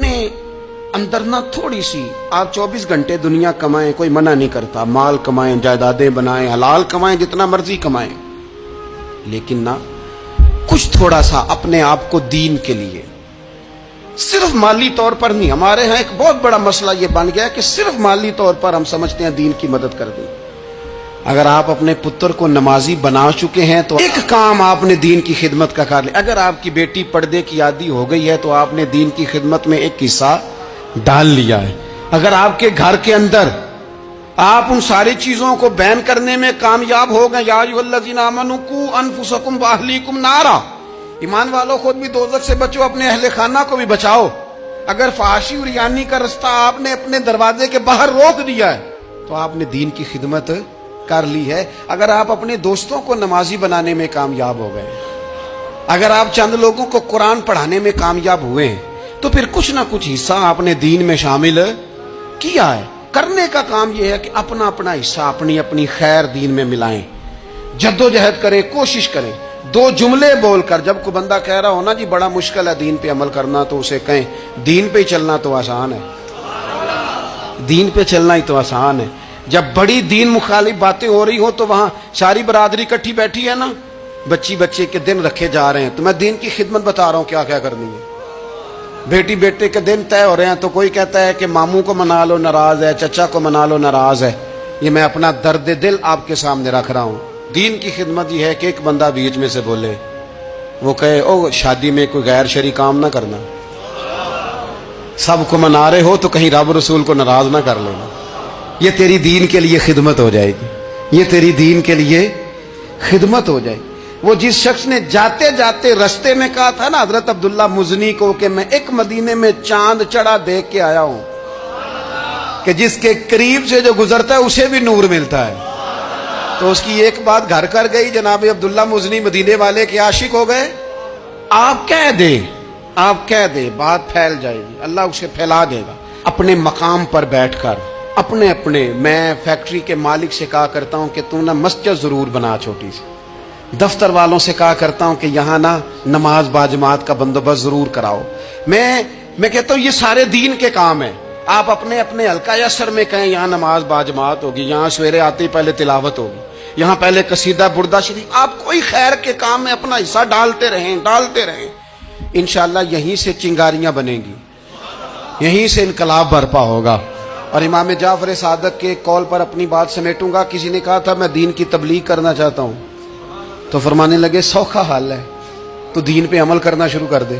اپنے اندر نہ تھوڑی سی، آپ 24 گھنٹے دنیا کمائیں، کوئی منع نہیں کرتا، مال کمائیں، جائیدادیں بنائیں، حلال کمائیں، جتنا مرضی کمائیں، لیکن نہ کچھ تھوڑا سا اپنے آپ کو دین کے لیے، صرف مالی طور پر نہیں۔ ہمارے ہاں ایک بہت بڑا مسئلہ یہ بن گیا کہ صرف مالی طور پر ہم سمجھتے ہیں دین کی مدد کر دیں۔ اگر آپ اپنے پتر کو نمازی بنا چکے ہیں تو ایک کام آپ نے دین کی خدمت کا کر لیا۔ اگر آپ کی بیٹی پردے کی عادی ہو گئی ہے تو آپ نے دین کی خدمت میں ایک حصہ ڈال لیا ہے۔ اگر آپ کے گھر کے اندر آپ ان ساری چیزوں کو بین کرنے میں کامیاب ہو گئے، یا ایھا الذین آمنوا قوا انفسکم واہلیکم نارا، ایمان والوں خود بھی دوزخ سے بچو، اپنے اہل خانہ کو بھی بچاؤ۔ اگر فحاشی اور ریانی کا رستہ آپ نے اپنے دروازے کے باہر روک دیا ہے تو آپ نے دین کی خدمت کر لی ہے۔ اگر آپ اپنے دوستوں کو نمازی بنانے میں کامیاب ہو گئے، اگر آپ چند لوگوں کو قرآن پڑھانے میں کامیاب ہوئے ہیں تو پھر کچھ نہ کچھ حصہ آپ نے دین میں شامل کیا ہے۔ کرنے کا کام یہ ہے کہ اپنا اپنا حصہ اپنی اپنی خیر دین میں ملائیں، جدوجہد کریں، کوشش کریں۔ دو جملے بول کر، جب کوئی بندہ کہہ رہا ہونا جی بڑا مشکل ہے دین پہ عمل کرنا، تو اسے کہیں دین پہ چلنا تو آسان ہے، دین پہ چلنا ہی تو آسان ہے۔ جب بڑی دین مخالف باتیں ہو رہی ہوں تو وہاں ساری برادری کٹھی بیٹھی ہے نا، بچے کے دن رکھے جا رہے ہیں، تو میں دین کی خدمت بتا رہا ہوں کیا کیا کرنی ہے۔ بیٹی بیٹے کے دن طے ہو رہے ہیں تو کوئی کہتا ہے کہ ماموں کو منا لو ناراض ہے، چچا کو منا لو ناراض ہے۔ یہ میں اپنا درد دل آپ کے سامنے رکھ رہا ہوں۔ دین کی خدمت یہ ہے کہ ایک بندہ بیچ میں سے بولے، وہ کہے او شادی میں کوئی غیر شرعی کام نہ کرنا، سب کو منا رہے ہو تو کہیں رب رسول کو ناراض نہ کر لینا۔ یہ تیری دین کے لیے خدمت ہو جائے گی، یہ تیری دین کے لیے خدمت ہو جائے گی۔ وہ جس شخص نے جاتے جاتے رستے میں کہا تھا نا حضرت عبداللہ مزنی کو کہ میں ایک مدینے میں چاند چڑھا دیکھ کے آیا ہوں کہ جس کے قریب سے جو گزرتا ہے اسے بھی نور ملتا ہے، تو اس کی ایک بات گھر کر گئی، جناب عبداللہ مزنی مدینے والے کے عاشق ہو گئے۔ آپ کہہ دے بات پھیل جائے گی، اللہ اسے پھیلا دے گا۔ اپنے مقام پر بیٹھ کر اپنے میں فیکٹری کے مالک سے کہا کرتا ہوں کہ تو نہ مسجد ضرور بنا چھوٹی سی، دفتر والوں سے کہا کرتا ہوں کہ یہاں نہ نماز باجماعت کا بندوبست ضرور کراؤ۔ میں کہتا ہوں یہ سارے دین کے کام ہیں۔ آپ اپنے حلقہ یسر میں کہیں یہاں نماز باجماعت ہوگی، یہاں سویرے آتے ہی پہلے تلاوت ہوگی، یہاں پہلے قصیدہ بردہ شریف، آپ کوئی خیر کے کام میں اپنا حصہ ڈالتے رہیں، انشاءاللہ یہیں سے چنگاریاں بنیں گی، یہیں سے انقلاب برپا ہوگا۔ اور امام جعفر صادق کے قول پر اپنی بات سمیٹوں گا۔ کسی نے کہا تھا میں دین کی تبلیغ کرنا چاہتا ہوں، تو فرمانے لگے سوکھا حال ہے، تو دین پہ عمل کرنا شروع کر دے۔